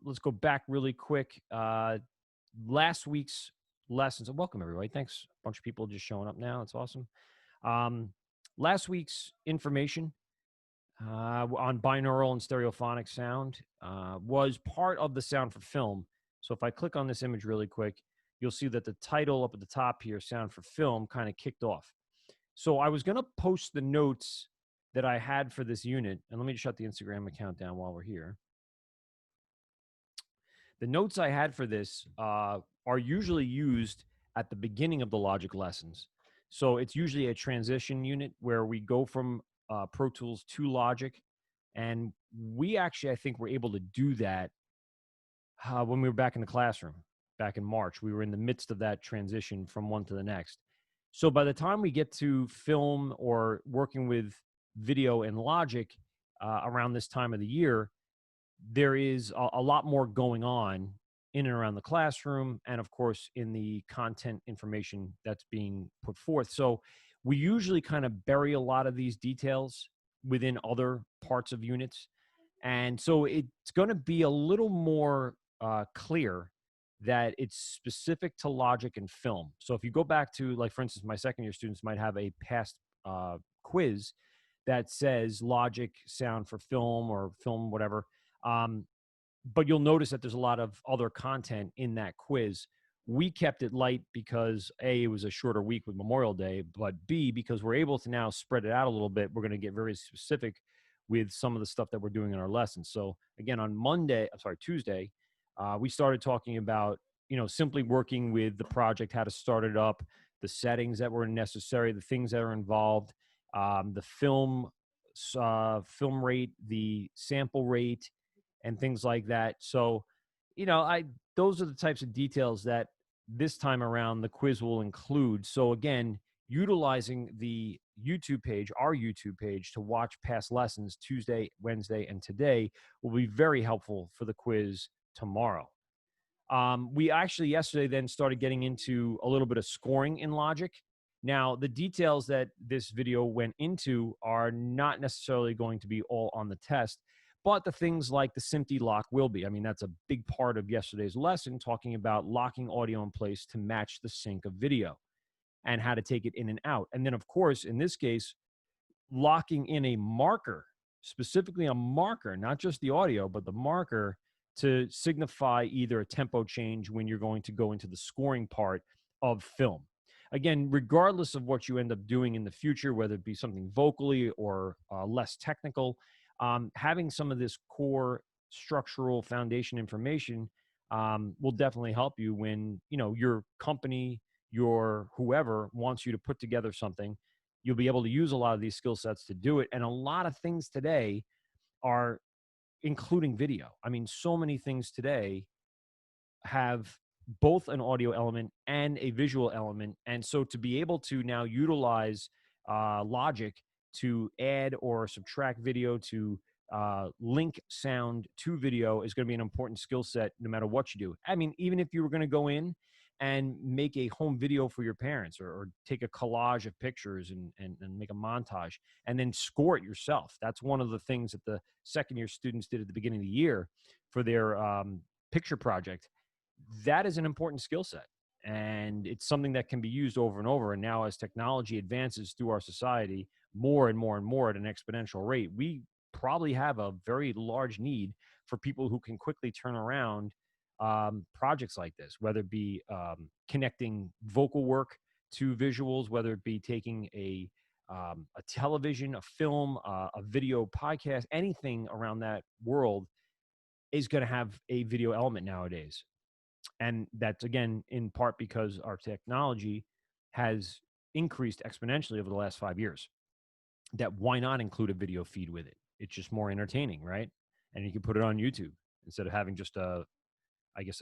Let's go back really quick. Last week's lessons. And welcome everybody. Thanks. A bunch of people just showing up now. It's awesome. Um, Last week's information on binaural and stereophonic sound was part of the sound for film. So if I click on this image really quick, you'll see that the title up at the top here, sound for film, kind of kicked off. So I was going to post the notes that I had for this unit. And let me just shut the Instagram account down while we're here. The notes I had for this are usually used at the beginning of the Logic lessons. So it's usually a transition unit where we go from Pro Tools to Logic. And we actually, I think, were able to do that when we were back in the classroom back in March. We were in the midst of that transition from one to the next. So by the time we get to film or working with video and Logic around this time of the year, there is a lot more going on in and around the classroom and of course in the content information that's being put forth. So we usually kind of bury a lot of these details within other parts of units. And so it's going to be a little more clear that it's specific to Logic and film. So if you go back to, like, for instance, my second year students might have a past quiz that says Logic sound for film or film, whatever. But you'll notice that there's a lot of other content in that quiz. We kept it light because A, it was a shorter week with Memorial Day, but B, because we're able to now spread it out a little bit, we're going to get very specific with some of the stuff that we're doing in our lessons. So again, on Tuesday, we started talking about, simply working with the project, how to start it up, the settings that were necessary, the things that are involved, the film rate, the sample rate, and things like that. So, those are the types of details that this time around the quiz will include. So again, utilizing the YouTube page, our YouTube page, to watch past lessons Tuesday, Wednesday, and today will be very helpful for the quiz tomorrow. We actually yesterday then started getting into a little bit of scoring in Logic. Now, the details that this video went into are not necessarily going to be all on the test, but the things like the SMPTE lock will be. I mean, that's a big part of yesterday's lesson, talking about locking audio in place to match the sync of video and how to take it in and out. And then, of course, in this case, locking in a marker, specifically a marker, not just the audio, but the marker to signify either a tempo change when you're going to go into the scoring part of film. Again, regardless of what you end up doing in the future, whether it be something vocally or less technical, having some of this core structural foundation information will definitely help you when, your company, your whoever wants you to put together something. You'll be able to use a lot of these skill sets to do it. And a lot of things today are including video. I mean, so many things today have both an audio element and a visual element. And so to be able to now utilize Logic to add or subtract video, to link sound to video, is going to be an important skill set no matter what you do. I mean, even if you were going to go in and make a home video for your parents, or take a collage of pictures and make a montage and then score it yourself. That's one of the things that the second year students did at the beginning of the year for their picture project. That is an important skill set. And it's something that can be used over and over. And now as technology advances through our society more and more and more at an exponential rate, we probably have a very large need for people who can quickly turn around projects like this, whether it be connecting vocal work to visuals, whether it be taking a television, a film, a video podcast, anything around that world is going to have a video element nowadays. And that's, again, in part because our technology has increased exponentially over the last 5 years. That why not include a video feed with it? It's just more entertaining, right? And you can put it on YouTube instead of having just a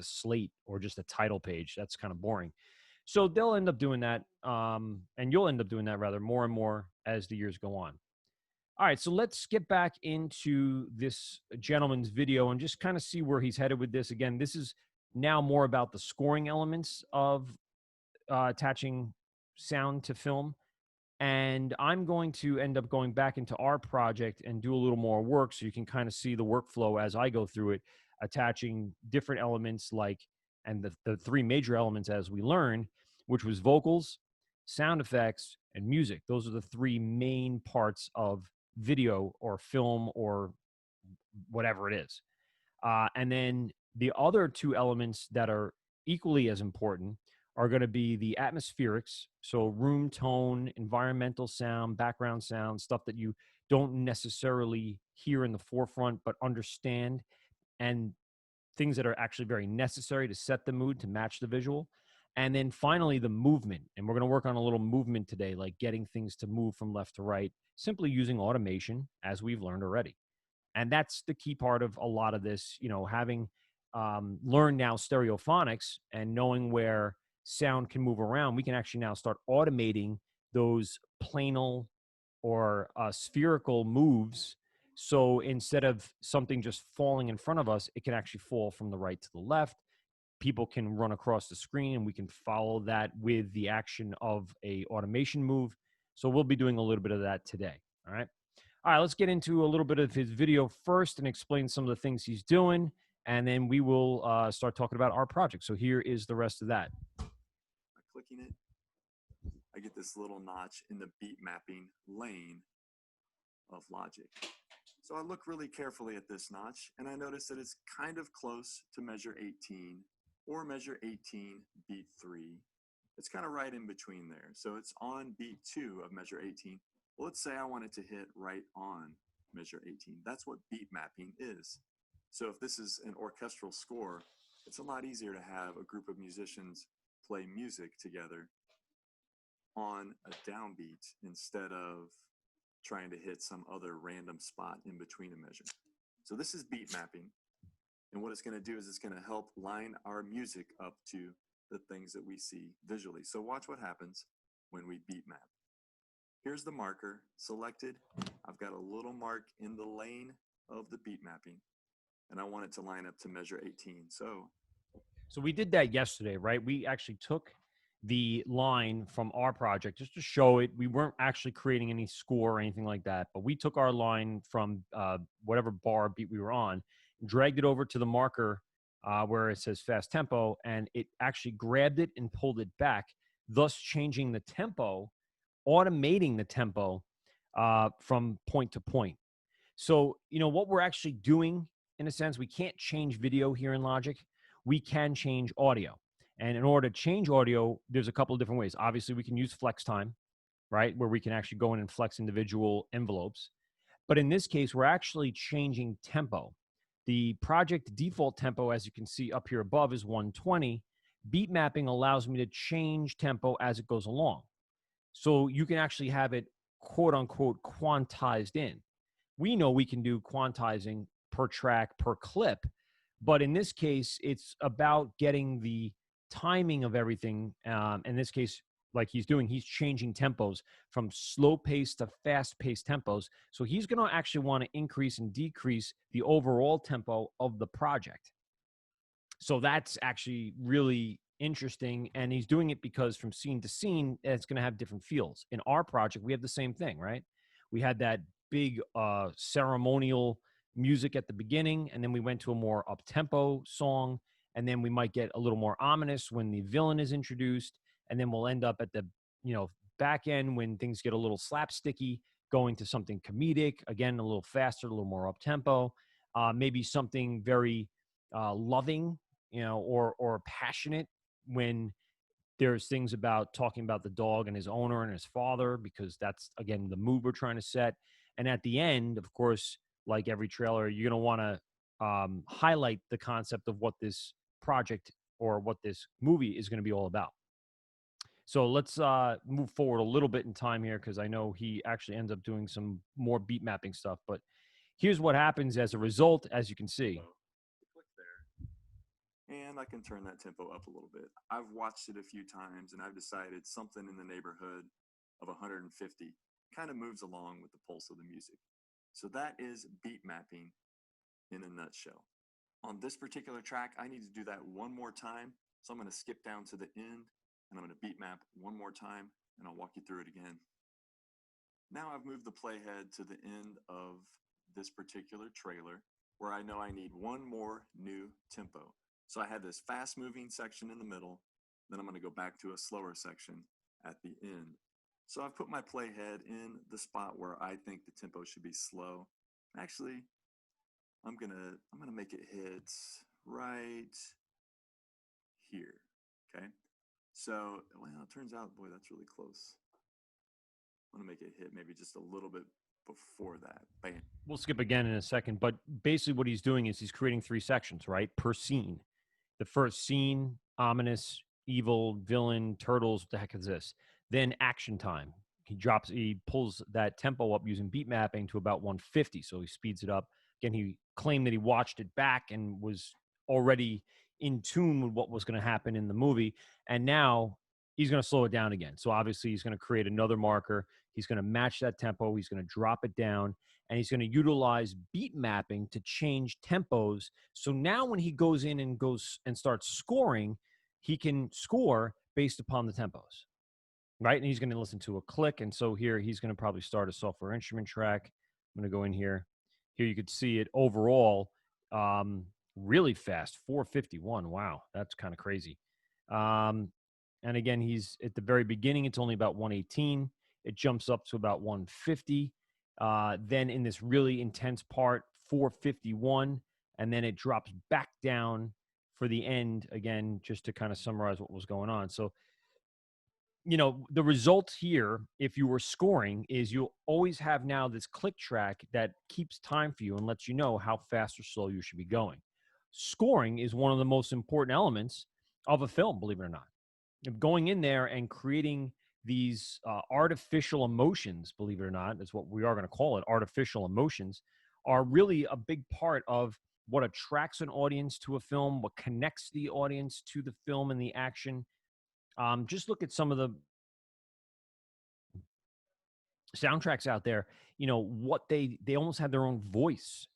slate or just a title page. That's kind of boring. So they'll end up doing that. And you'll end up doing that rather more and more as the years go on. All right, so let's get back into this gentleman's video and just kind of see where he's headed with this. Again, this is now more about the scoring elements of attaching sound to film. And I'm going to end up going back into our project and do a little more work so you can kind of see the workflow as I go through it. attaching different elements like, and the three major elements as we learned, which was vocals, sound effects, and music. Those are the three main parts of video or film or whatever it is. And then the other two elements that are equally as important are going to be the atmospherics. So, room tone, environmental sound, background sound, stuff that you don't necessarily hear in the forefront, but understand, and things that are actually very necessary to set the mood to match the visual. And then finally, the movement. And we're going to work on a little movement today, like getting things to move from left to right, simply using automation, as we've learned already. And that's the key part of a lot of this, having learned now stereophonics and knowing where sound can move around. We can actually now start automating those planal or spherical moves. So instead of something just falling in front of us, it can actually fall from the right to the left. People can run across the screen and we can follow that with the action of a automation move. So we'll be doing a little bit of that today. All right. All right, let's get into a little bit of his video first and explain some of the things he's doing, and then we will start talking about our project. So here is the rest of that. By clicking it, I get this little notch in the beat mapping lane of Logic. So I look really carefully at this notch, and I notice that it's kind of close to measure 18 or measure 18 beat 3. It's kind of right in between there. So it's on beat 2 of measure 18. Well, let's say I wanted to hit right on measure 18. That's what beat mapping is. So if this is an orchestral score, it's a lot easier to have a group of musicians play music together on a downbeat instead of trying to hit some other random spot in between a measure. So this is beat mapping. And what it's going to do is it's going to help line our music up to the things that we see visually. So watch what happens when we beat map. Here's the marker selected. I've got a little mark in the lane of the beat mapping, and I want it to line up to measure 18. So we did that yesterday, right? We actually took the line from our project just to show it. We weren't actually creating any score or anything like that, but we took our line from whatever bar beat we were on, dragged it over to the marker where it says fast tempo, and it actually grabbed it and pulled it back, thus changing the tempo, automating the tempo from point to point. So, what we're actually doing, in a sense, we can't change video here in Logic. We can change audio. And in order to change audio, there's a couple of different ways. Obviously, we can use flex time, right, where we can actually go in and flex individual envelopes. But in this case, we're actually changing tempo. The project default tempo, as you can see up here above, is 120. Beat mapping allows me to change tempo as it goes along. So you can actually have it, quote unquote, quantized in. We know we can do quantizing per track, per clip, but in this case, it's about getting the timing of everything. In this case, like he's doing, he's changing tempos from slow pace to fast paced tempos. So he's going to actually want to increase and decrease the overall tempo of the project. So that's actually really interesting. And he's doing it because from scene to scene, it's going to have different feels. In our project, we have the same thing, right? We had that big ceremonial music at the beginning, and then we went to a more up-tempo song, and then we might get a little more ominous when the villain is introduced, and then we'll end up at the back end when things get a little slapsticky, going to something comedic, again, a little faster, a little more up-tempo, maybe something very loving, or passionate when there's things about talking about the dog and his owner and his father, because that's, again, the mood we're trying to set. And at the end, of course, like every trailer, you're going to want to highlight the concept of what this project or what this movie is going to be all about. So let's move forward a little bit in time here, because I know he actually ends up doing some more beat mapping stuff. But here's what happens as a result, as you can see. click there, and I can turn that tempo up a little bit. I've watched it a few times, and I've decided something in the neighborhood of 150 kind of moves along with the pulse of the music. So that is beat mapping in a nutshell. On this particular track, I need to do that one more time. So I'm going to skip down to the end, and I'm going to beat map one more time, and I'll walk you through it again. Now I've moved the playhead to the end of this particular trailer, where I know I need one more new tempo. So I had this fast moving section in the middle, then I'm going to go back to a slower section at the end. So I've put my playhead in the spot where I think the tempo should be slow. Actually, I'm gonna make it hit right here. Okay. So well, it turns out, boy, that's really close. I'm gonna make it hit maybe just a little bit before that. Bam. We'll skip again in a second, but basically what he's doing is he's creating three sections, right, per scene. The first scene, ominous, evil, villain, turtles, what the heck is this? Then action time. He pulls that tempo up using beat mapping to about 150. So he speeds it up. Again, he claimed that he watched it back and was already in tune with what was going to happen in the movie. And now he's going to slow it down again. So obviously he's going to create another marker. He's going to match that tempo. He's going to drop it down and he's going to utilize beat mapping to change tempos. So now when he goes in and goes and starts scoring, he can score based upon the tempos, right? And he's going to listen to a click. And so here he's going to probably start a software instrument track. I'm going to go in here. Here you could see it overall really fast, 451. Wow, that's kind of crazy. And again, he's at the very beginning, it's only about 118. It jumps up to about 150. Then in this really intense part, 451. And then it drops back down for the end, again, just to kind of summarize what was going on. So, the result here, if you were scoring, is you'll always have now this click track that keeps time for you and lets you know how fast or slow you should be going. Scoring is one of the most important elements of a film, believe it or not. Going in there and creating these artificial emotions, believe it or not, is what we are going to call it. Artificial emotions are really a big part of what attracts an audience to a film, what connects the audience to the film and the action. Just look at some of the soundtracks out there. What they almost had their own voice.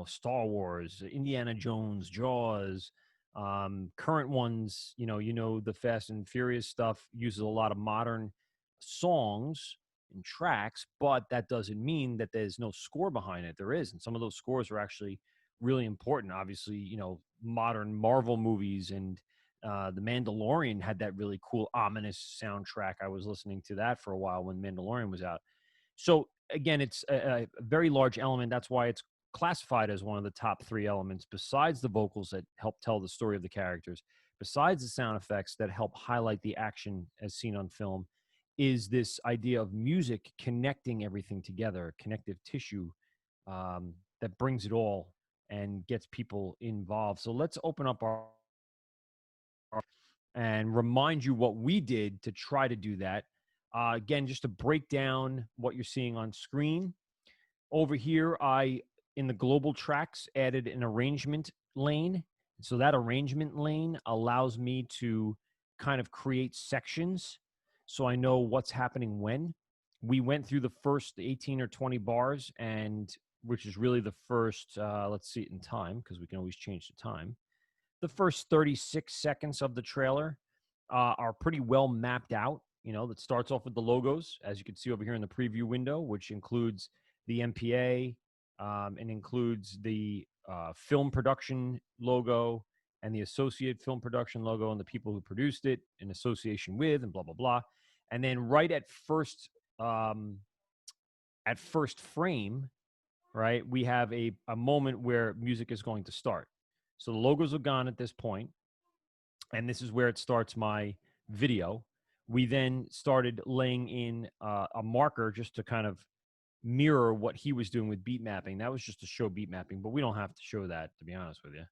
Star Wars, Indiana Jones, Jaws. Current ones, the Fast and Furious stuff uses a lot of modern songs and tracks, but that doesn't mean that there's no score behind it. There is, and some of those scores are actually really important. Obviously, modern Marvel movies and The Mandalorian had that really cool ominous soundtrack. I was listening to that for a while when Mandalorian was out. So again, it's a very large element. That's why it's classified as one of the top three elements, besides the vocals that help tell the story of the characters, besides the sound effects that help highlight the action as seen on film, is this idea of music connecting everything together, connective tissue that brings it all and gets people involved. So let's open up our and remind you what we did to try to do that. Again, just to break down what you're seeing on screen. Over here, in the global tracks, added an arrangement lane. So that arrangement lane allows me to kind of create sections so I know what's happening when. We went through the first 18 or 20 bars, and which is really the first, let's see it in time, because we can always change the time. The first 36 seconds of the trailer are pretty well mapped out. That starts off with the logos, as you can see over here in the preview window, which includes the MPA and includes the film production logo and the associate film production logo and the people who produced it in association with and blah, blah, blah. And then right at first frame, right, we have a moment where music is going to start. So the logos are gone at this point, and this is where it starts my video. We then started laying in a marker just to kind of mirror what he was doing with beat mapping. That was just to show beat mapping, but we don't have to show that, to be honest with you.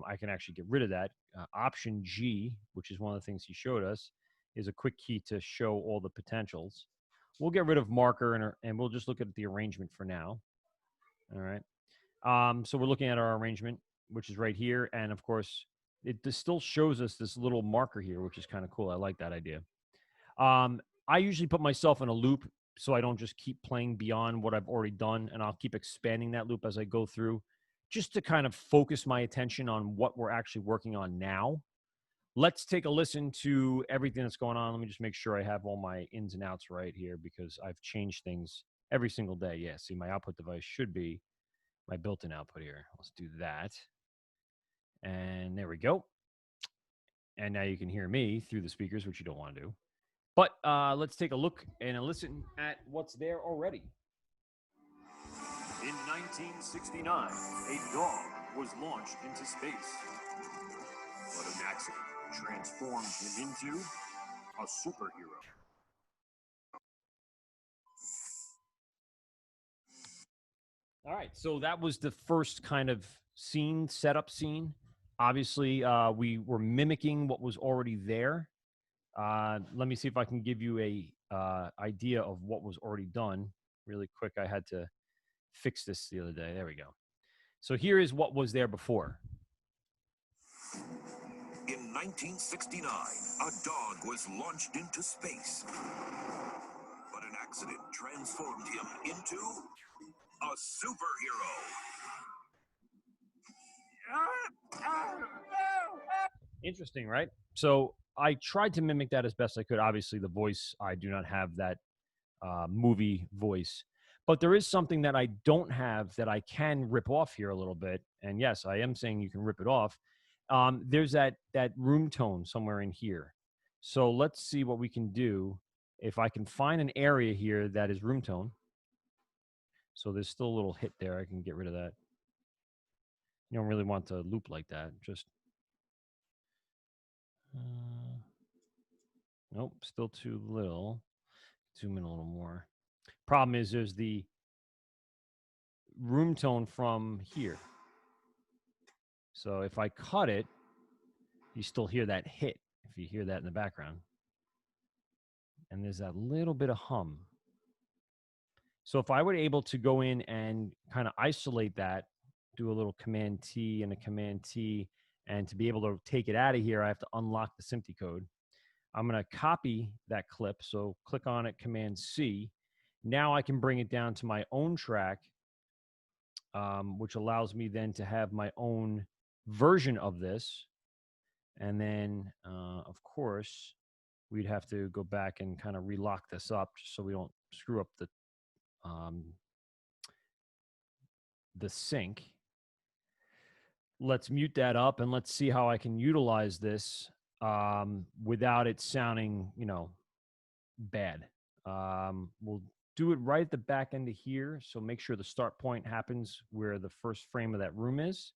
I can actually get rid of that. Option G, which is one of the things he showed us, is a quick key to show all the potentials. We'll get rid of marker and we'll just look at the arrangement for now. All right. So we're looking at our arrangement, which is right here. And of course, this still shows us this little marker here, which is kind of cool. I like that idea. I usually put myself in a loop so I don't just keep playing beyond what I've already done, and I'll keep expanding that loop as I go through, just to kind of focus my attention on what we're actually working on now. Let's take a listen to everything that's going on. Let me just make sure I have all my ins and outs right here, because I've changed things every single day. Yeah, see, my output device should be my built-in output here. Let's do that. And there we go. And now you can hear me through the speakers, which you don't want to do. But let's take a look and a listen at what's there already. In 1969, a dog was launched into space, but an accident transformed him into a superhero. All right, so that was the first kind of setup scene. Obviously, we were mimicking what was already there. Let me see if I can give you a idea of what was already done really quick. I had to fix this the other day. There we go. So here is what was there before. In 1969, a dog was launched into space, but an accident transformed him into a superhero. Interesting, right? So I tried to mimic that as best I could. Obviously, the voice, I do not have that movie voice. But there is something that I don't have that I can rip off here a little bit. And yes, I am saying you can rip it off. There's that room tone somewhere in here. So let's see what we can do. If I can find an area here that is room tone. So there's still a little hit there. I can get rid of that. You don't really want to loop like that. Just nope, still too little. Zoom in a little more. Problem is there's the room tone from here. So if I cut it, you still hear that hit, if you hear that in the background. And there's that little bit of hum. So if I were able to go in and kind of isolate that, do a little Command T and a Command T, and to be able to take it out of here, I have to unlock the SMPTE code. I'm going to copy that clip. So click on it, Command C. Now I can bring it down to my own track, which allows me then to have my own version of this. And then, of course, we'd have to go back and kind of relock this up just so we don't screw up the sync. Let's mute that up and let's see how I can utilize this without it sounding, bad. We'll do it right at the back end of here. So make sure the start point happens where the first frame of that room is.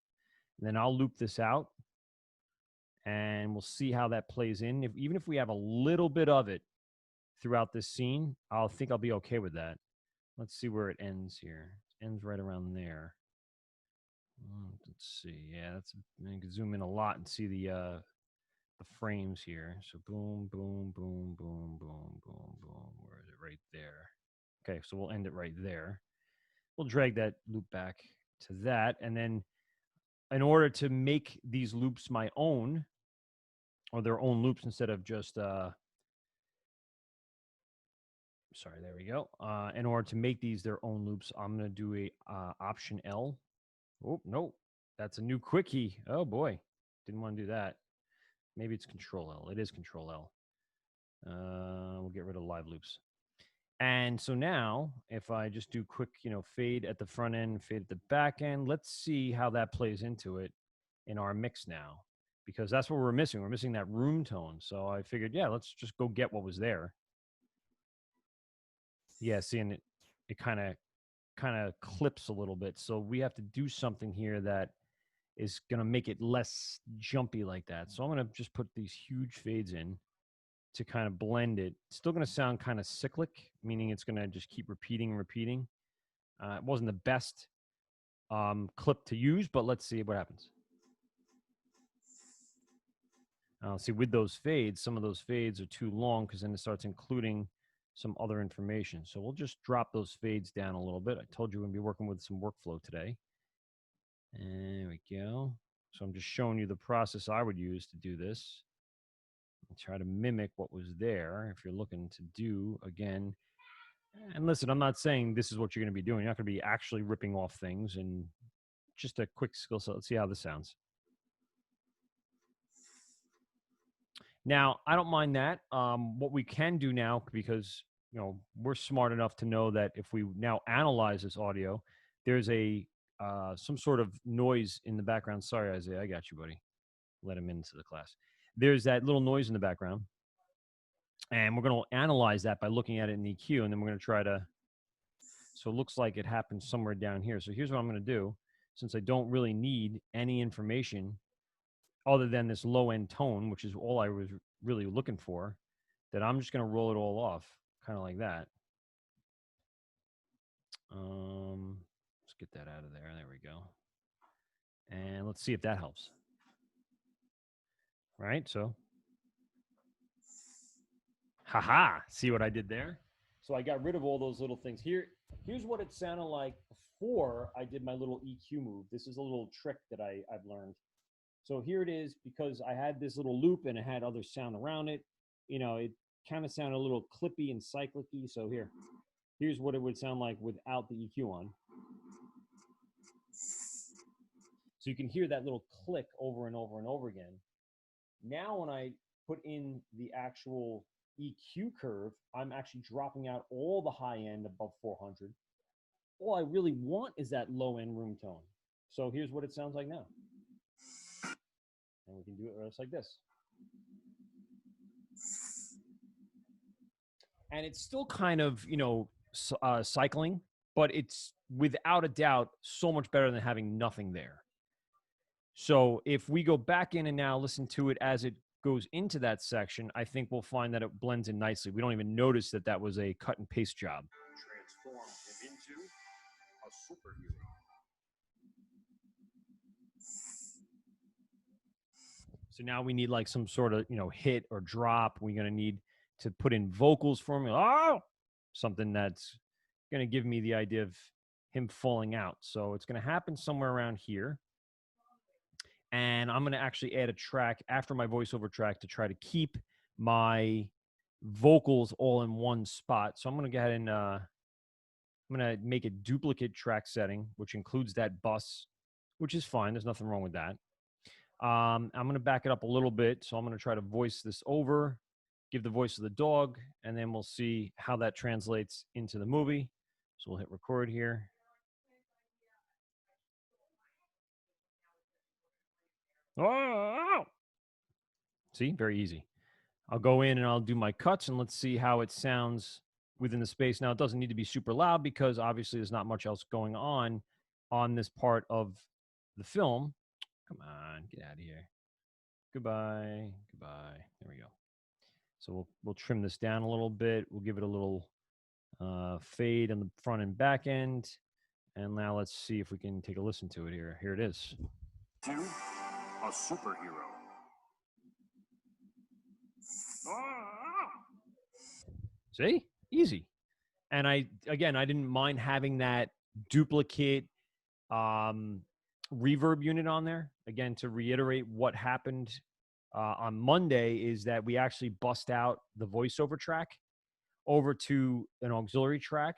And then I'll loop this out and we'll see how that plays in. Even if we have a little bit of it throughout this scene, I'll be okay with that. Let's see where it ends here. It ends right around there. Let's see. Yeah, you can zoom in a lot and see the frames here. So boom, boom, boom, boom, boom, boom, boom. Where is it? Right there. Okay, so we'll end it right there. We'll drag that loop back to that. And then in order to make these loops my own, or their own loops instead of just, sorry, there we go. In order to make these their own loops, I'm going to do a Option L. Oh, no, that's a new quick key. Oh, boy, didn't want to do that. Maybe it's Control L. It is Control L. We'll get rid of live loops. And so now, if I just do quick, fade at the front end, fade at the back end, let's see how that plays into it in our mix now, because that's what we're missing. We're missing that room tone. So I figured, yeah, let's just go get what was there. Yeah, seeing it kind of clips a little bit. So we have to do something here that is going to make it less jumpy like that. So I'm going to just put these huge fades in to kind of blend it. It's still going to sound kind of cyclic, meaning it's going to just keep repeating and repeating. It wasn't the best clip to use, but let's see what happens. See, with those fades, some of those fades are too long because then it starts including some other information. So we'll just drop those fades down a little bit. I told you we're going to be working with some workflow today. And there we go. So I'm just showing you the process I would use to do this. I'll try to mimic what was there if you're looking to do, again. And listen, I'm not saying this is what you're going to be doing. You're not going to be actually ripping off things. And just a quick skill set. Let's see how this sounds. Now, I don't mind that. What we can do now, because we're smart enough to know that if we now analyze this audio, there's a some sort of noise in the background. Sorry, Isaiah, I got you, buddy. Let him into the class. There's that little noise in the background. And we're going to analyze that by looking at it in EQ, and then we're going to try to, so it looks like it happens somewhere down here. So here's what I'm going to do. Since I don't really need any information other than this low end tone, which is all I was really looking for, that I'm just going to roll it all off, kind of like that. Let's get that out of there. There we go. And let's see if that helps. Right? So, haha, see what I did there? So I got rid of all those little things. Here's what it sounded like before I did my little EQ move. This is a little trick that I've learned. So here it is, because I had this little loop and it had other sound around it. You know, it kind of sounded a little clippy and cyclic-y. So here's what it would sound like without the EQ on. So you can hear that little click over and over and over again. Now when I put in the actual EQ curve, I'm actually dropping out all the high end above 400. All I really want is that low end room tone. So here's what it sounds like now. And we can do it just like this. And it's still kind of, you know, cycling, but it's without a doubt so much better than having nothing there. So if we go back in and now listen to it as it goes into that section, I think we'll find that it blends in nicely. We don't even notice that that was a cut and paste job. Transformed him into a superhero. So now we need like some sort of, you know, hit or drop. We're going to need to put in vocals for me. Oh, something that's going to give me the idea of him falling out. So it's going to happen somewhere around here. And I'm going to actually add a track after my voiceover track to try to keep my vocals all in one spot. So I'm going to go ahead and I'm going to make a duplicate track setting, which includes that bus, which is fine. There's nothing wrong with that. I'm going to back it up a little bit. So I'm going to try to voice this over, give the voice of the dog, and then we'll see how that translates into the movie. So we'll hit record here. Oh! See, very easy. I'll go in and I'll do my cuts, and let's see how it sounds within the space. Now, it doesn't need to be super loud because obviously there's not much else going on this part of the film. Come on, get out of here. Goodbye. Goodbye. There we go. So we'll trim this down a little bit. We'll give it a little fade on the front and back end. And now let's see if we can take a listen to it here. Here it is. To a superhero. See? Easy. And I didn't mind having that duplicate reverb unit on there. Again, to reiterate what happened on Monday is that we actually bust out the voiceover track over to an auxiliary track,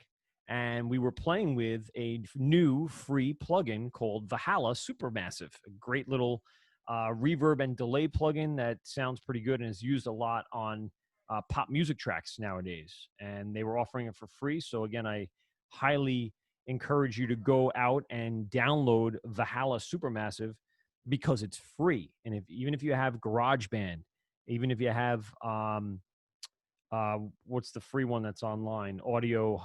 and we were playing with a new free plugin called Valhalla Supermassive, a great little reverb and delay plugin that sounds pretty good and is used a lot on pop music tracks nowadays. And they were offering it for free. So again, I highly encourage you to go out and download Valhalla Supermassive because it's free. And even if you have GarageBand, even if you have what's the free one that's online? Audio,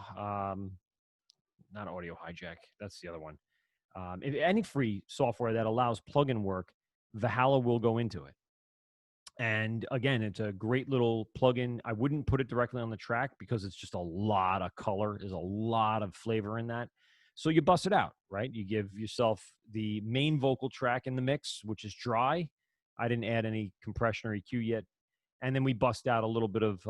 not Audio Hijack. That's the other one. If any free software that allows plugin work, Valhalla will go into it. And again, it's a great little plugin. I wouldn't put it directly on the track because it's just a lot of color. There's a lot of flavor in that. So you bust it out, right? You give yourself the main vocal track in the mix, which is dry. I didn't add any compression or EQ yet. And then we bust out a little bit of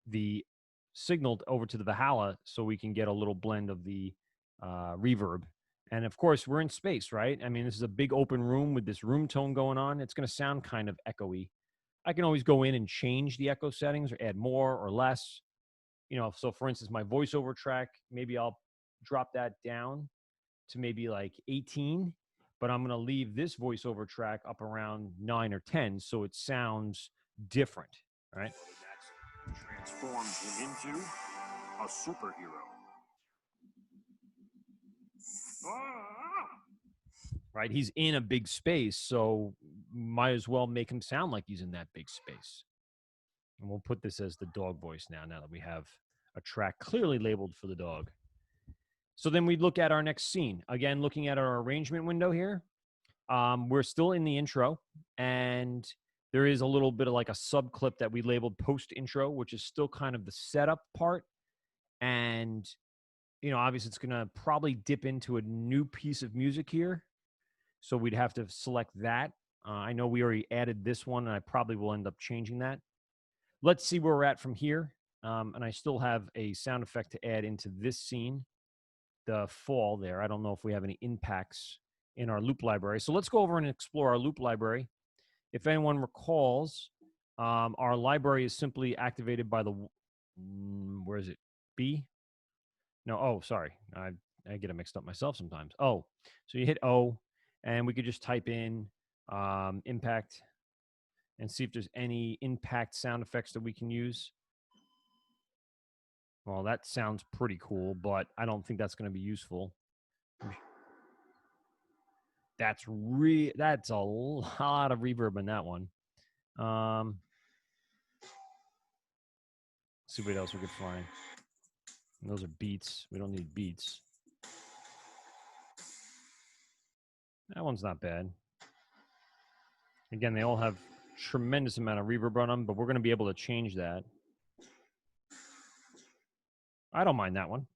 the signal over to the Valhalla so we can get a little blend of the reverb. And of course, we're in space, right? I mean, this is a big open room with this room tone going on. It's going to sound kind of echoey. I can always go in and change the echo settings or add more or less. You know, so for instance, my voiceover track, maybe I'll drop that down to maybe like 18, but I'm going to leave this voiceover track up around 9 or 10 so it sounds different, right? Transformed him into a superhero. Right? He's in a big space, so might as well make him sound like he's in that big space. And we'll put this as the dog voice now that we have a track clearly labeled for the dog. So then we look at our next scene. Again, looking at our arrangement window here. We're still in the intro, and there is a little bit of like a sub clip that we labeled post intro, which is still kind of the setup part. And, you know, obviously it's going to probably dip into a new piece of music here. So we'd have to select that. I know we already added this one, and I probably will end up changing that. Let's see where we're at from here. And I still have a sound effect to add into this scene, the fall there. I don't know if we have any impacts in our loop library. So let's go over and explore our loop library. If anyone recalls, our library is simply activated by the, where is it? B? No, oh, sorry. I get it mixed up myself sometimes. Oh, so you hit O, and we could just type in impact and see if there's any impact sound effects that we can use. Well, that sounds pretty cool, but I don't think that's going to be useful. That's a lot of reverb in that one. See what else we could find. And those are beats. We don't need beats. That one's not bad. Again, they all have tremendous amount of reverb on them, but we're going to be able to change that. I don't mind that one.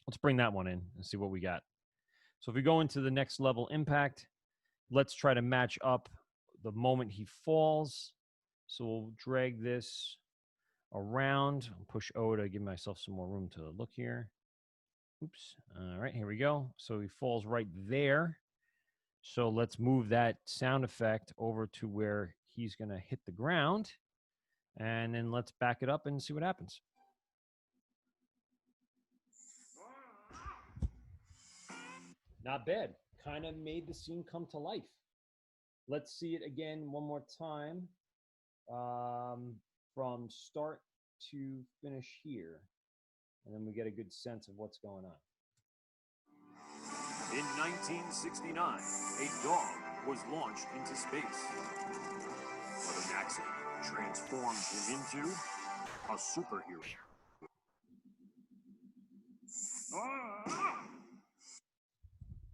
Let's bring that one in and see what we got. So if we go into the next level impact, let's try to match up the moment he falls. So we'll drag this around, push O to give myself some more room to look here. Oops. All right, here we go. So he falls right there. So let's move that sound effect over to where he's going to hit the ground. And then let's back it up and see what happens. Not bad. Kind of made the scene come to life. Let's see it again one more time, from start to finish here. And then we get a good sense of what's going on. In 1969, a dog was launched into space. But an accident transformed him into a superhero.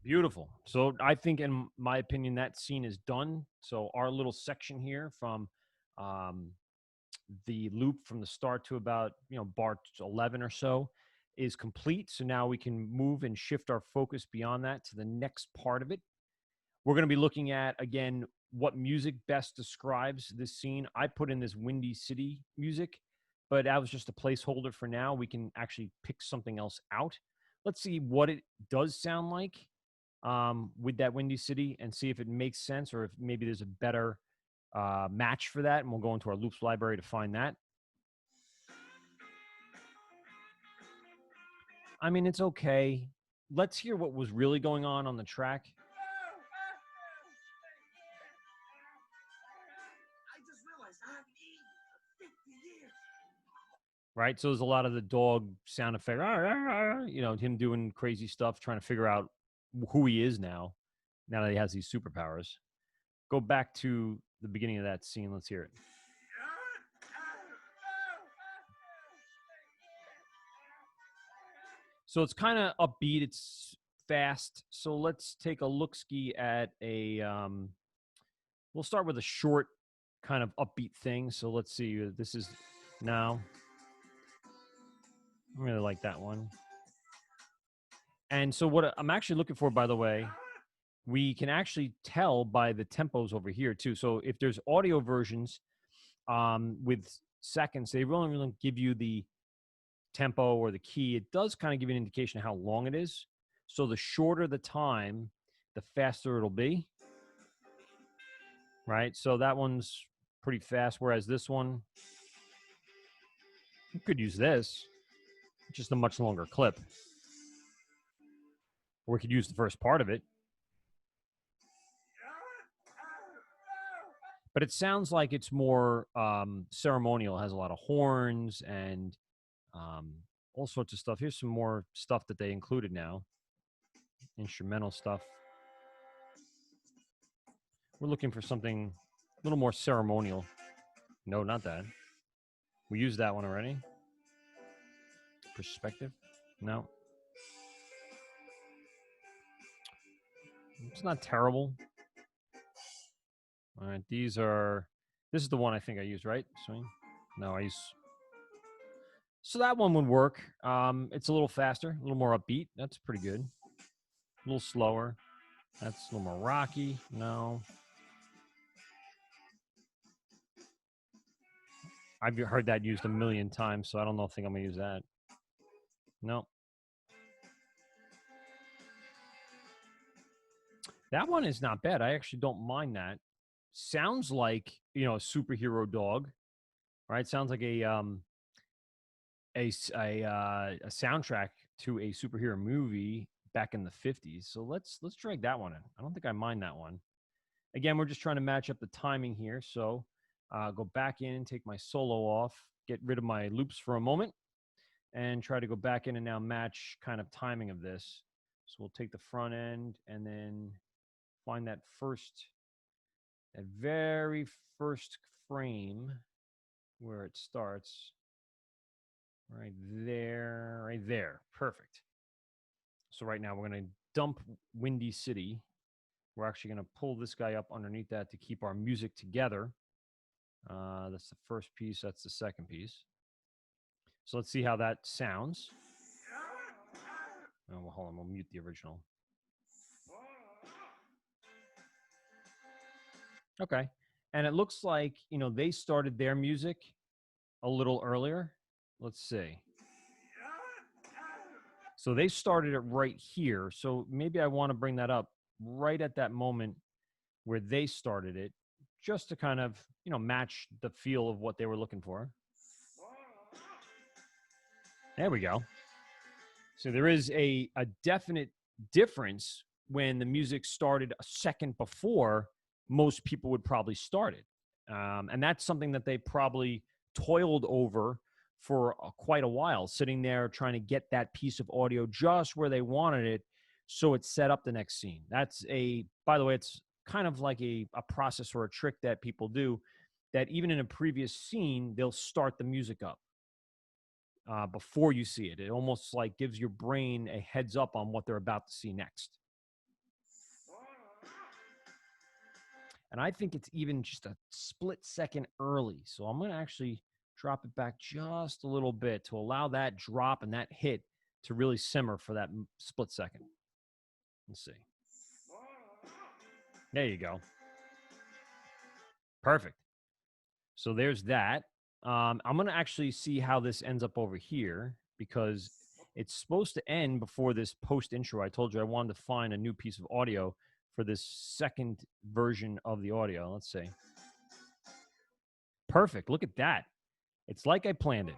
Beautiful. So I think, in my opinion, that scene is done. So our little section here from the loop from the start to about, bar 11 or so is complete. So now we can move and shift our focus beyond that to the next part of it. We're going to be looking at, again, what music best describes this scene. I put in this Windy City music, but that was just a placeholder for now. We can actually pick something else out. Let's see what it does sound like with that Windy City and see if it makes sense or if maybe there's a better match for that. And we'll go into our loops library to find that. I mean, it's okay. Let's hear what was really going on the track. I just realized I haven't eaten for 50 years. Right? So there's a lot of the dog sound effect, him doing crazy stuff, trying to figure out who he is now that he has these superpowers. Go back to the beginning of that scene. Let's hear it. So it's kind of upbeat. It's fast. So let's take a look-ski at we'll start with a short kind of upbeat thing. So let's see. This is now. I really like that one. And so what I'm actually looking for, by the way, we can actually tell by the tempos over here too. So if there's audio versions with seconds, they really give you the tempo or the key. It does kind of give you an indication of how long it is. So the shorter the time, the faster it'll be. Right? So that one's pretty fast, whereas this one, you could use this, just a much longer clip. Or we could use the first part of it. But it sounds like it's more ceremonial. It has a lot of horns and all sorts of stuff. Here's some more stuff that they included now. instrumental stuff. We're looking for something a little more ceremonial. No, not that. We used that one already. Perspective? No. It's not terrible. All right, these are... This is the one I think I used, right? Swing? No, I use... So that one would work. It's a little faster, a little more upbeat. That's pretty good. A little slower. That's a little more rocky. No. I've heard that used a million times, so I don't think I'm going to use that. No. That one is not bad. I actually don't mind that. Sounds like, a superhero dog, right? Sounds like a soundtrack to a superhero movie back in the 50s. So let's drag that one in. I don't think I mind that one. Again, we're just trying to match up the timing here. So go back in, take my solo off, get rid of my loops for a moment, and try to go back in and now match kind of timing of this. So we'll take the front end and then find that very first frame where it starts. Right there. Perfect. So right now we're going to dump Windy City. We're actually going to pull this guy up underneath that to keep our music together. That's the first piece. That's the second piece. So let's see how that sounds. Oh, well, hold on. We'll mute the original. Okay. And it looks like, they started their music a little earlier. Let's see. So they started it right here. So maybe I want to bring that up right at that moment where they started it, just to kind of, match the feel of what they were looking for. There we go. So there is a definite difference when the music started a second before most people would probably start it. And that's something that they probably toiled over for quite a while, sitting there trying to get that piece of audio just where they wanted it so it set up the next scene. By the way, it's kind of like a process or a trick that people do, that even in a previous scene, they'll start the music up before you see it. It almost like gives your brain a heads up on what they're about to see next. And I think it's even just a split second early. So I'm going to actually drop it back just a little bit to allow that drop and that hit to really simmer for that split second. Let's see. There you go. Perfect. So there's that. I'm going to actually see how this ends up over here, because it's supposed to end before this post intro. I told you I wanted to find a new piece of audio for this second version of the audio. Let's see. Perfect. Look at that. It's like I planned it.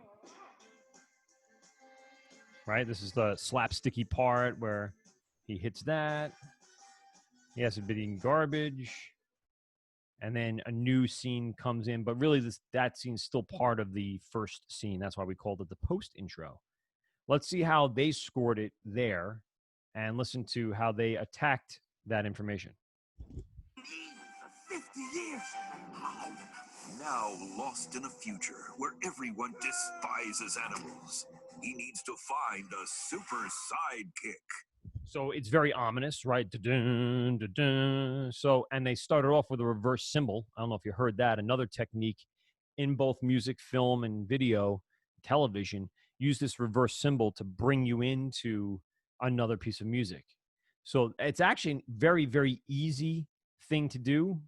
Right? This is the slapsticky part where he hits that. He has been eating garbage. And then a new scene comes in. But really, that scene's still part of the first scene. That's why we called it the post intro. Let's see how they scored it there and listen to how they attacked that information. 50 years. Now lost in a future where everyone despises animals, he needs to find a super sidekick. So it's very ominous, right? Da-dun, da-dun. So, and they started off with a reverse cymbal. I don't know if you heard that. Another technique in both music, film, and video, television, use this reverse cymbal to bring you into another piece of music. So it's actually a very, very easy thing to do.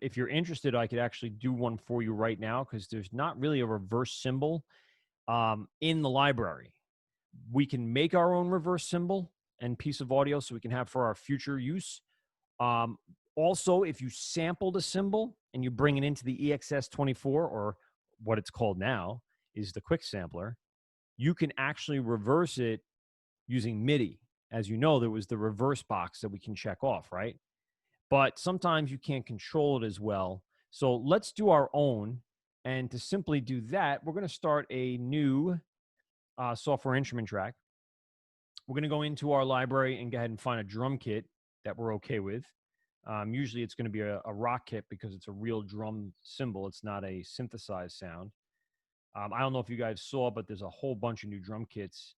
If you're interested, I could actually do one for you right now, because there's not really a reverse cymbal in the library. We can make our own reverse cymbal and piece of audio so we can have for our future use. Also, if you sampled a cymbal and you bring it into the EXS24, or what it's called now is the quick sampler, you can actually reverse it using MIDI. As you know, there was the reverse box that we can check off, right? But sometimes you can't control it as well. So let's do our own. And to simply do that, we're going to start a new software instrument track. we're going to go into our library and go ahead and find a drum kit that we're okay with. Usually it's going to be a rock kit because it's a real drum cymbal. It's not a synthesized sound. I don't know if you guys saw, but there's a whole bunch of new drum kits,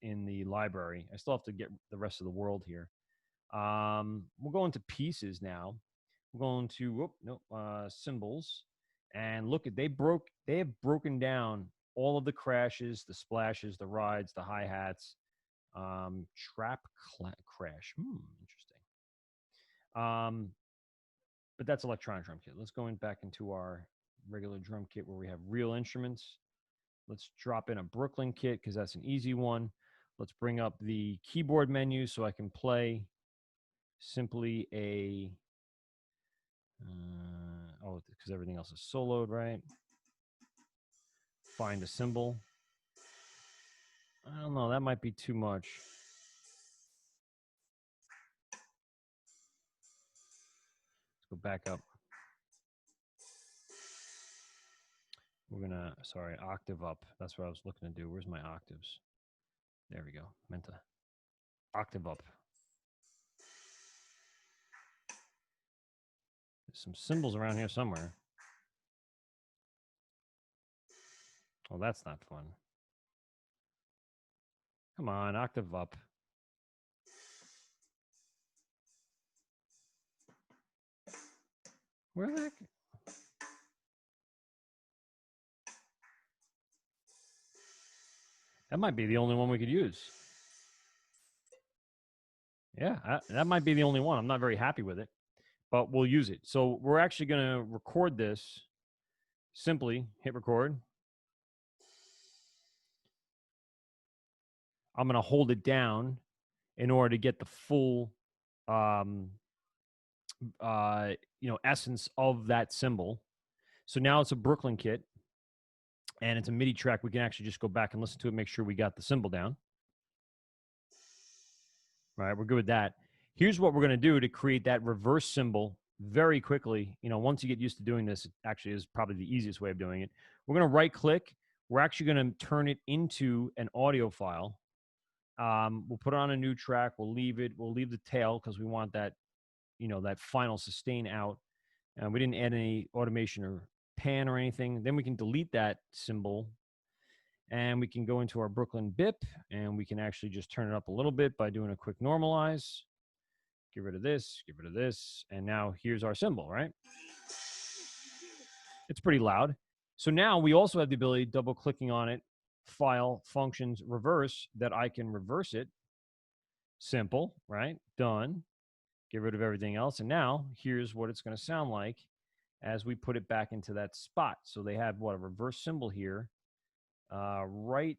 in the library. I still have to get the rest of the world here. We'll go into pieces now. We're going to cymbals, and look at they have broken down all of the crashes, the splashes, the rides, the hi-hats. Trap crash. Interesting. But that's electronic drum kit. Let's go back into our regular drum kit where we have real instruments. Let's drop in a Brooklyn kit because that's an easy one. Let's bring up the keyboard menu so I can play simply a because everything else is soloed, right? Find a cymbal. I don't know, that might be too much. Let's go back up. We're gonna, octave up. That's what I was looking to do. Where's my octaves? There we go. Meant to octave up. There's some cymbals around here somewhere. Oh, that's not fun. Come on, octave up. Where the heck? That might be the only one we could use. Yeah, that might be the only one. I'm not very happy with it, but we'll use it. So we're actually going to record this. Simply hit record. I'm going to hold it down in order to get the full, essence of that cymbal. So now it's a Brooklyn kit, and it's a MIDI track. We can actually just go back and listen to it, make sure we got the cymbal down. All right, we're good with that. Here's what we're going to do to create that reverse cymbal very quickly. Once you get used to doing this, it actually is probably the easiest way of doing it. We're going to right click. We're actually going to turn it into an audio file. We'll put it on a new track. We'll leave it. We'll leave the tail because we want that, that final sustain out. And we didn't add any automation or pan or anything. Then we can delete that cymbal. And we can go into our Brooklyn BIP, and we can actually just turn it up a little bit by doing a quick normalize. Get rid of this, get rid of this. And now here's our cymbal, right? It's pretty loud. So now we also have the ability, double clicking on it, file, functions, reverse, that I can reverse it. Simple, right? Done. Get rid of everything else. And now here's what it's going to sound like as we put it back into that spot. So they have a reverse cymbal here. Right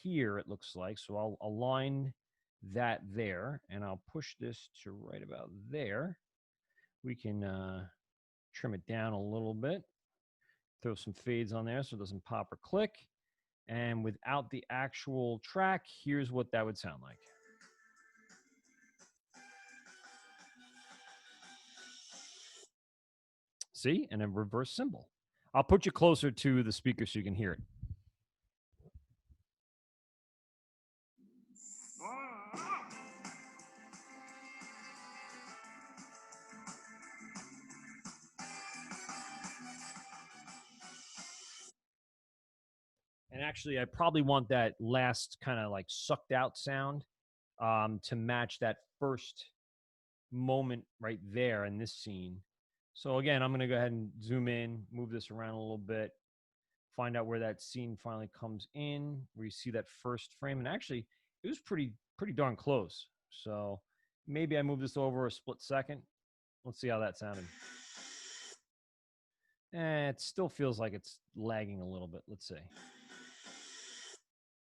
here, it looks like. So I'll align that there, and I'll push this to right about there. We can trim it down a little bit, throw some fades on there so it doesn't pop or click. And without the actual track, here's what that would sound like. See? And a reverse cymbal. I'll put you closer to the speaker so you can hear it. And actually, I probably want that last kind of like sucked out sound to match that first moment right there in this scene. So again, I'm going to go ahead and zoom in, move this around a little bit, find out where that scene finally comes in, where you see that first frame. And actually, it was pretty darn close. So maybe I move this over a split second. Let's see how that sounded. It still feels like it's lagging a little bit. Let's see.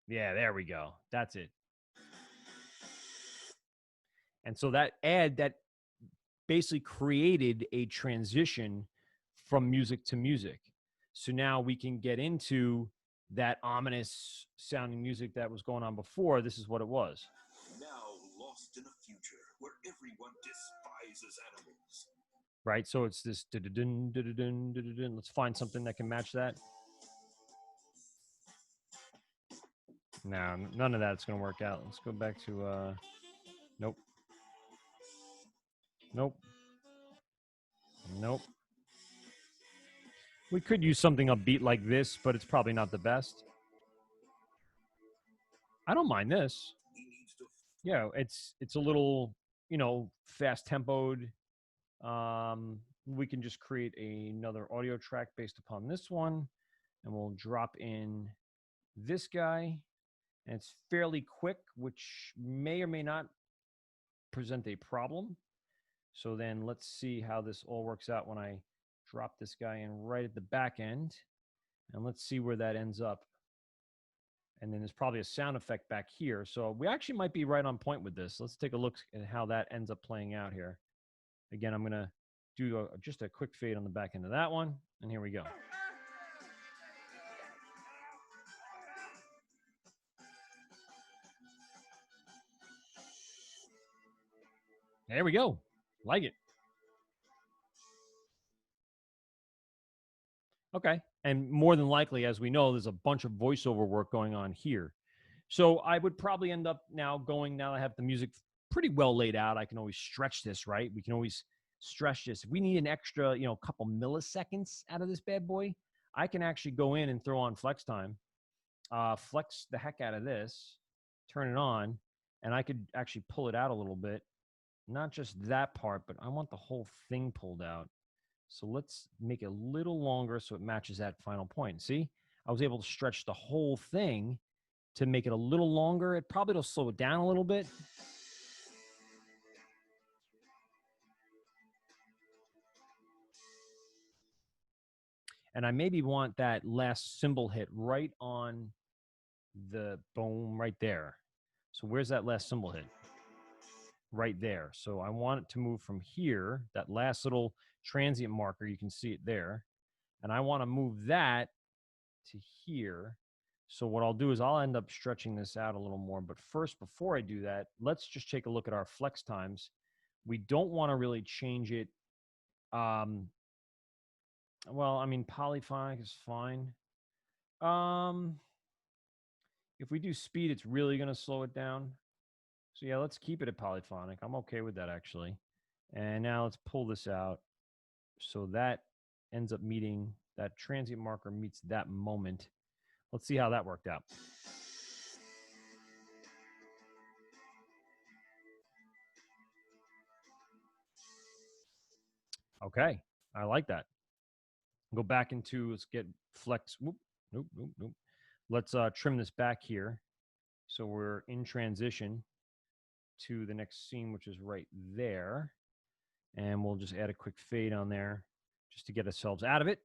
Yeah, there we go. That's it. And so that basically created a transition from music to music. So now we can get into that ominous sounding music that was going on before. This is what it was. Now lost in a future where everyone despises animals. Right? So it's this dun dun dun dun dun. Let's find something that can match that. No, none of that's going to work out. Let's go back to, nope. Nope. Nope. We could use something upbeat like this, but it's probably not the best. I don't mind this. Yeah, it's a little, fast tempoed. We can just create another audio track based upon this one, and we'll drop in this guy. And it's fairly quick, which may or may not present a problem. So then let's see how this all works out when I drop this guy in right at the back end. And let's see where that ends up. And then there's probably a sound effect back here. So we actually might be right on point with this. Let's take a look at how that ends up playing out here. Again, I'm going to do just a quick fade on the back end of that one. And here we go. There we go. Like it. Okay. And more than likely, as we know, there's a bunch of voiceover work going on here. So I would probably end up now that I have the music pretty well laid out, I can always stretch this, right? We can always stretch this. If we need an extra, couple milliseconds out of this bad boy, I can actually go in and throw on flex time, flex the heck out of this, turn it on, and I could actually pull it out a little bit. Not just that part, but I want the whole thing pulled out. So let's make it a little longer so it matches that final point. See, I was able to stretch the whole thing to make it a little longer. It probably will slow it down a little bit. And I maybe want that last cymbal hit right on the boom right there. So where's that last cymbal hit? Right there. So I want it to move from here, that last little transient marker, you can see it there. And I want to move that to here. So what I'll do is I'll end up stretching this out a little more. But first, before I do that, let's just take a look at our flex times. We don't want to really change it. Well, I mean, polyphonic is fine. If we do speed, it's really going to slow it down. So yeah, let's keep it at polyphonic. I'm okay with that, actually. And now let's pull this out. So that ends up meeting, that transient marker meets that moment. Let's see how that worked out. Okay, I like that. Go back into, let's get flex. Whoop, nope, nope, nope. Let's trim this back here. So we're in transition to the next scene, which is right there. And we'll just add a quick fade on there just to get ourselves out of it.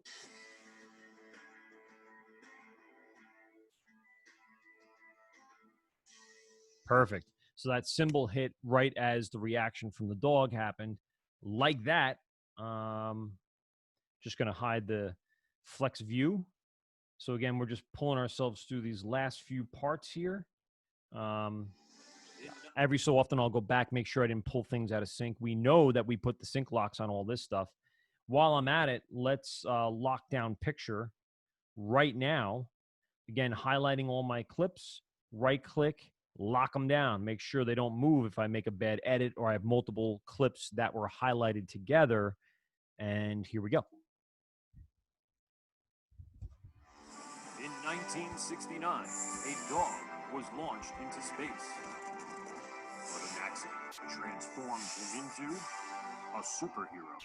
Perfect. So that cymbal hit right as the reaction from the dog happened. Like that. Just going to hide the flex view. So again, we're just pulling ourselves through these last few parts here. Every so often I'll go back, make sure I didn't pull things out of sync. We know that we put the sync locks on all this stuff. While I'm at it, let's lock down picture right now. Again, highlighting all my clips, right click, lock them down. Make sure they don't move if I make a bad edit or I have multiple clips that were highlighted together. And here we go. In 1969, a dog was launched into space. But an accident transformed him into a superhero.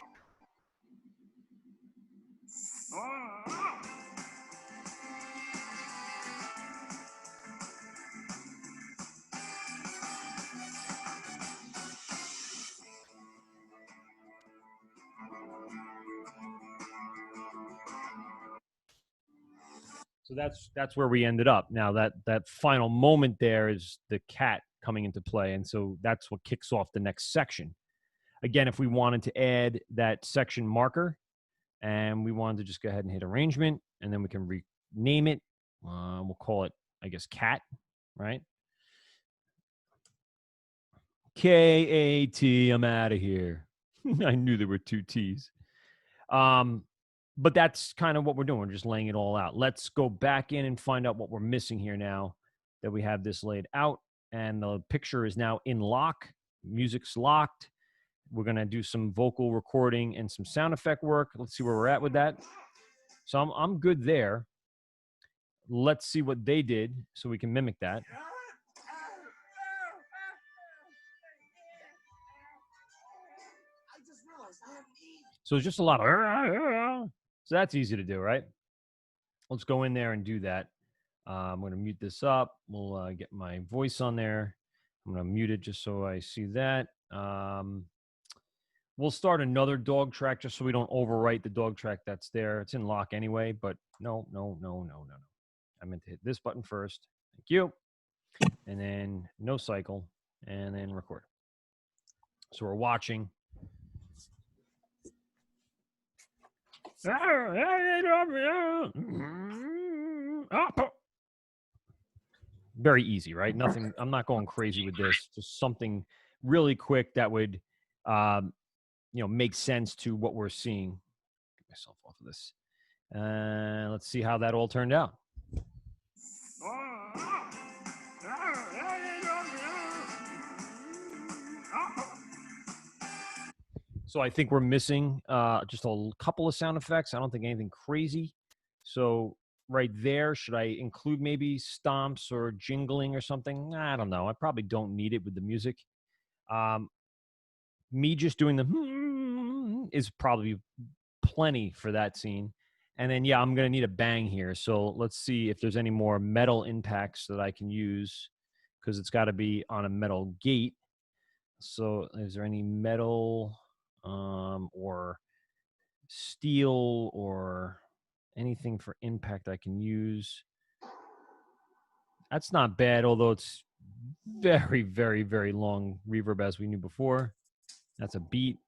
So that's where we ended up. Now that final moment there is the cat coming into play, and so that's what kicks off the next section. Again, if we wanted to add that section marker, and we wanted to just go ahead and hit arrangement, and then we can rename it. We'll call it, I guess, cat, right? K-A-T. I'm out of here. I knew there were two T's. But that's kind of what we're doing. We're just laying it all out. Let's go back in and find out what we're missing here now. that we have this laid out, and the picture is now in lock. Music's locked. We're going to do some vocal recording and some sound effect work. Let's see where we're at with that. So I'm good there. Let's see what they did so we can mimic that. So it's just a lot of, so that's easy to do, right? Let's go in there and do that. I'm going to mute this up. We'll get my voice on there. I'm going to mute it just so I see that. We'll start another dog track just so we don't overwrite the dog track that's there. It's in lock anyway, but no. I meant to hit this button first. Thank you. And then no cycle, and then record. So we're watching. Very easy, right? Nothing. I'm not going crazy with this. Just something really quick that would, make sense to what we're seeing. Get myself off of this. Let's see how that all turned out. So I think we're missing just a couple of sound effects. I don't think anything crazy. So right there, should I include maybe stomps or jingling or something? I don't know. I probably don't need it with the music. Me just doing the is probably plenty for that scene. And then, yeah, I'm going to need a bang here. So let's see if there's any more metal impacts that I can use, because it's got to be on a metal gate. So is there any metal or steel or anything for impact I can use? That's not bad, although it's very, very, very long reverb as we knew before. That's a beat.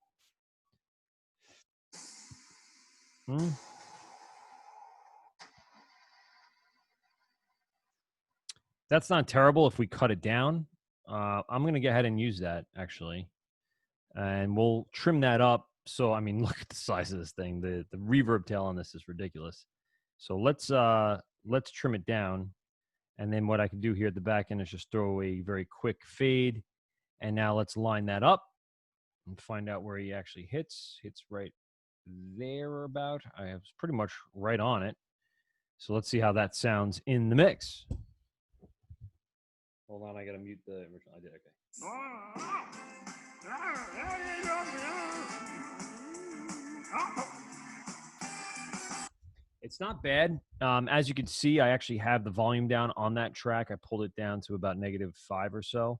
That's not terrible if we cut it down. I'm going to go ahead and use that, actually. And we'll trim that up. So, I mean, look at the size of this thing. The reverb tail on this is ridiculous. So let's trim it down. And then what I can do here at the back end is just throw a very quick fade. And now let's line that up and find out where he actually hits. Hits right there about. I was pretty much right on it. So let's see how that sounds in the mix. Hold on, I gotta mute the original. I did, okay. It's not bad. As you can see, I actually have the volume down on that track. I pulled it down to about -5 or so.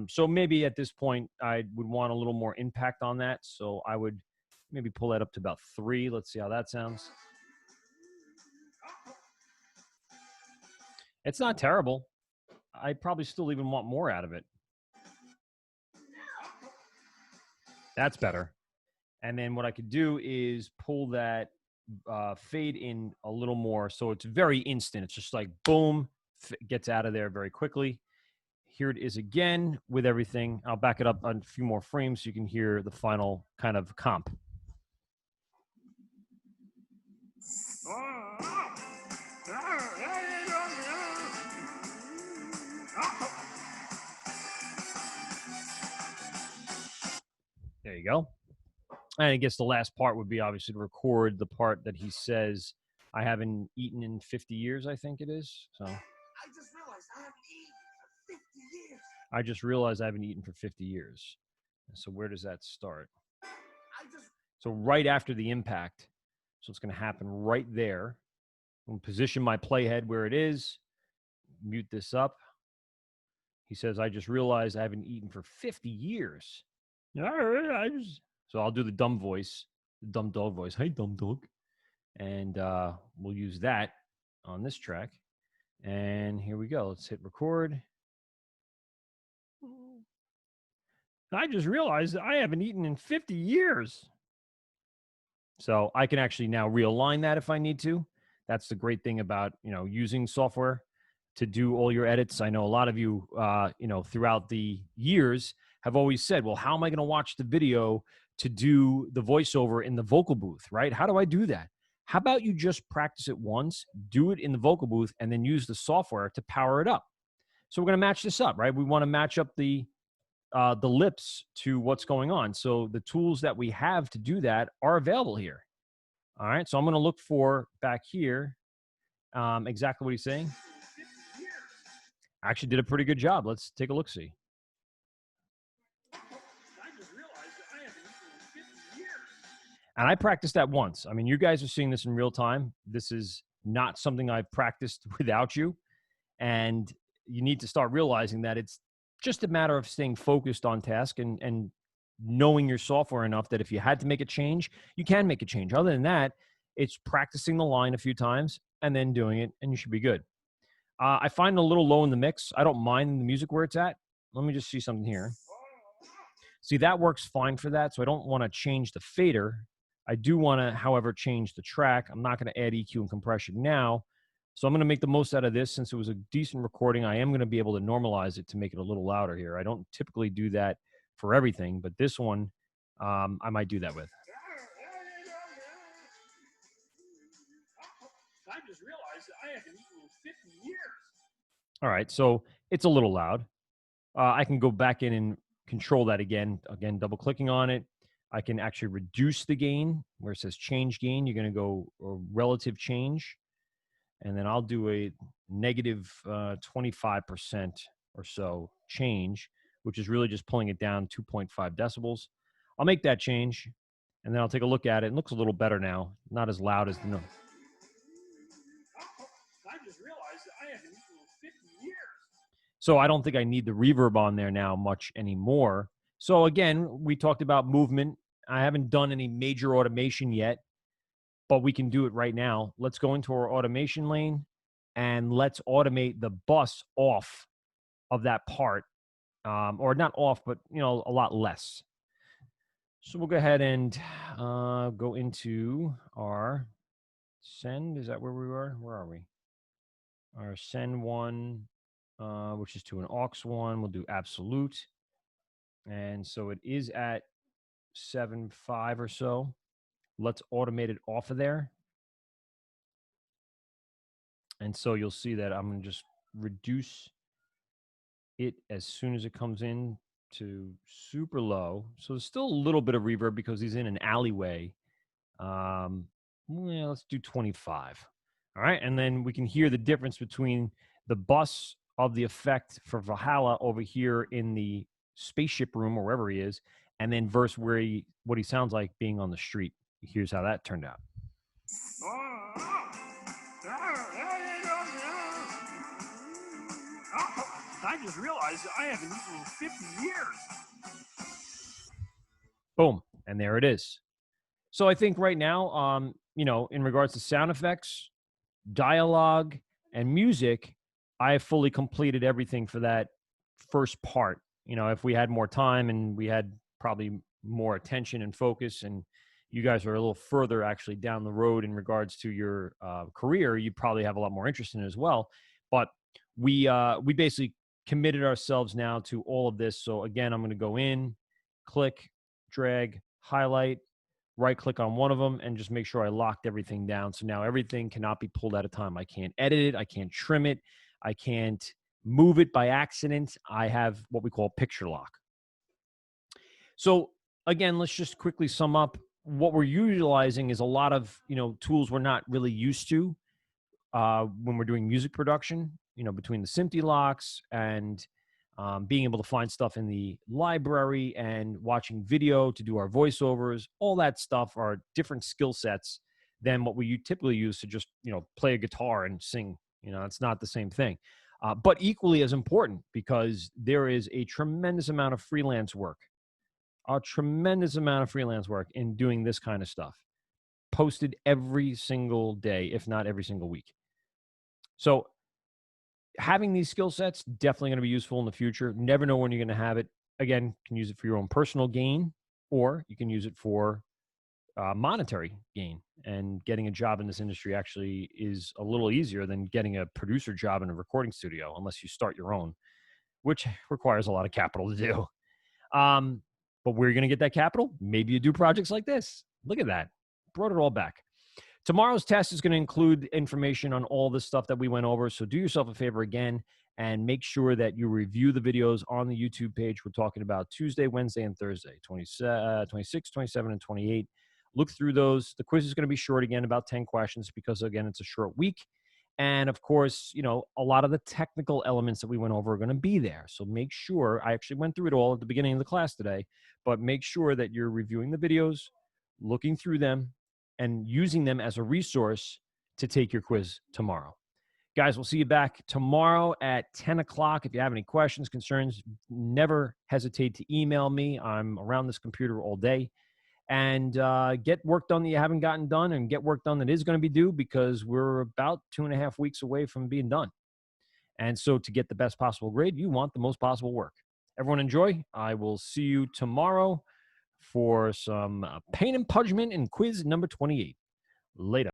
So maybe at this point, I would want a little more impact on that. So I would maybe pull that up to about 3. Let's see how that sounds. It's not terrible. I probably still even want more out of it. That's better. And then what I could do is pull that fade in a little more. So it's very instant. It's just like, boom, gets out of there very quickly. Here it is again with everything. I'll back it up on a few more frames so you can hear the final kind of comp. There you go. And I guess the last part would be obviously to record the part that he says, I haven't eaten in 50 years, I think it is. So I just realized I haven't eaten for 50 years. I just realized I haven't eaten for 50 years. So where does that start? So right after the impact. So it's going to happen right there. I'm going to position my playhead where it is. Mute this up. He says, I just realized I haven't eaten for 50 years. So I'll do the dumb voice, the dumb dog voice. Hey, dumb dog. And we'll use that on this track. And here we go. Let's hit record. I just realized that I haven't eaten in 50 years. So I can actually now realign that if I need to. That's the great thing about, using software to do all your edits. I know a lot of you, throughout the years have always said, well, how am I going to watch the video to do the voiceover in the vocal booth, right? How do I do that? How about you just practice it once, do it in the vocal booth, and then use the software to power it up? So we're going to match this up, right? We want to match up the lips to what's going on. So the tools that we have to do that are available here. All right. So I'm going to look for back here exactly what he's saying. I actually did a pretty good job. Let's take a look. See. And I practiced that once. I mean, you guys are seeing this in real time. This is not something I've practiced without you. And you need to start realizing that it's just a matter of staying focused on task and knowing your software enough that if you had to make a change, you can make a change. Other than that, it's practicing the line a few times and then doing it, and you should be good. I find it a little low in the mix. I don't mind the music where it's at. Let me just see something here. See, that works fine for that, so I don't want to change the fader. I do want to, however, change the track. I'm not going to add EQ and compression now. So I'm going to make the most out of this. Since it was a decent recording, I am going to be able to normalize it to make it a little louder here. I don't typically do that for everything, but this one I might do that with. I just realized that I haven't eaten in 50 years. All right, so it's a little loud. I can go back in and control that again. Again, double clicking on it. I can actually reduce the gain where it says change gain. You're going to go relative change. And then I'll do a negative 25% or so change, which is really just pulling it down 2.5 decibels. I'll make that change, and then I'll take a look at it. It looks a little better now. Not as loud as the no. I just realized that I haven't eaten in 50 years. So I don't think I need the reverb on there now much anymore. So again, we talked about movement. I haven't done any major automation yet, but we can do it right now. Let's go into our automation lane and let's automate the bus off of that part, or not off, but a lot less. So we'll go ahead and go into our send. Is that where we were? Where are we? Our send one, which is to an aux one. We'll do absolute. And so it is at 7.5 or so. Let's automate it off of there. And so you'll see that I'm going to just reduce it as soon as it comes in to super low. So there's still a little bit of reverb because he's in an alleyway. Let's do 25. All right. And then we can hear the difference between the bus of the effect for Valhalla over here in the spaceship room or wherever he is, and then versus what he sounds like being on the street. Here's how that turned out. I just realized that I haven't eaten in 50 years. Boom. And there it is. So I think right now, in regards to sound effects, dialogue, and music, I have fully completed everything for that first part. If we had more time and we had probably more attention and focus, and you guys are a little further actually down the road in regards to your career, you probably have a lot more interest in it as well. But we basically committed ourselves now to all of this. So again, I'm going to go in, click, drag, highlight, right click on one of them, and just make sure I locked everything down. So now everything cannot be pulled at a time. I can't edit it. I can't trim it. I can't move it by accident. I have what we call picture lock. So again, let's just quickly sum up. What we're utilizing is a lot of, tools we're not really used to when we're doing music production, between the SMPTE locks and being able to find stuff in the library and watching video to do our voiceovers. All that stuff are different skill sets than what we typically use to just, play a guitar and sing. It's not the same thing. But equally as important, because there is a tremendous amount of freelance work in doing this kind of stuff, posted every single day, if not every single week. So having these skill sets, definitely going to be useful in the future. Never know when you're going to have it. Again, you can use it for your own personal gain, or you can use it for monetary gain. And getting a job in this industry actually is a little easier than getting a producer job in a recording studio, unless you start your own, which requires a lot of capital to do. But where are you going to get that capital? Maybe you do projects like this. Look at that. Brought it all back. Tomorrow's test is going to include information on all this stuff that we went over. So do yourself a favor again And make sure that you review the videos on the YouTube page. We're talking about Tuesday, Wednesday, and Thursday, 26, 27, and 28. Look through those. The quiz is going to be short again, about 10 questions, because, again, it's a short week. And, of course, a lot of the technical elements that we went over are going to be there. So make sure, I actually went through it all at the beginning of the class today, but make sure that you're reviewing the videos, looking through them, and using them as a resource to take your quiz tomorrow. Guys, we'll see you back tomorrow at 10 o'clock. If you have any questions, concerns, never hesitate to email me. I'm around this computer all day. And get work done that you haven't gotten done, and get work done that is going to be due, because we're about 2.5 weeks away from being done. And so to get the best possible grade, you want the most possible work. Everyone enjoy. I will see you tomorrow for some pain and pudgment in quiz number 28. Later.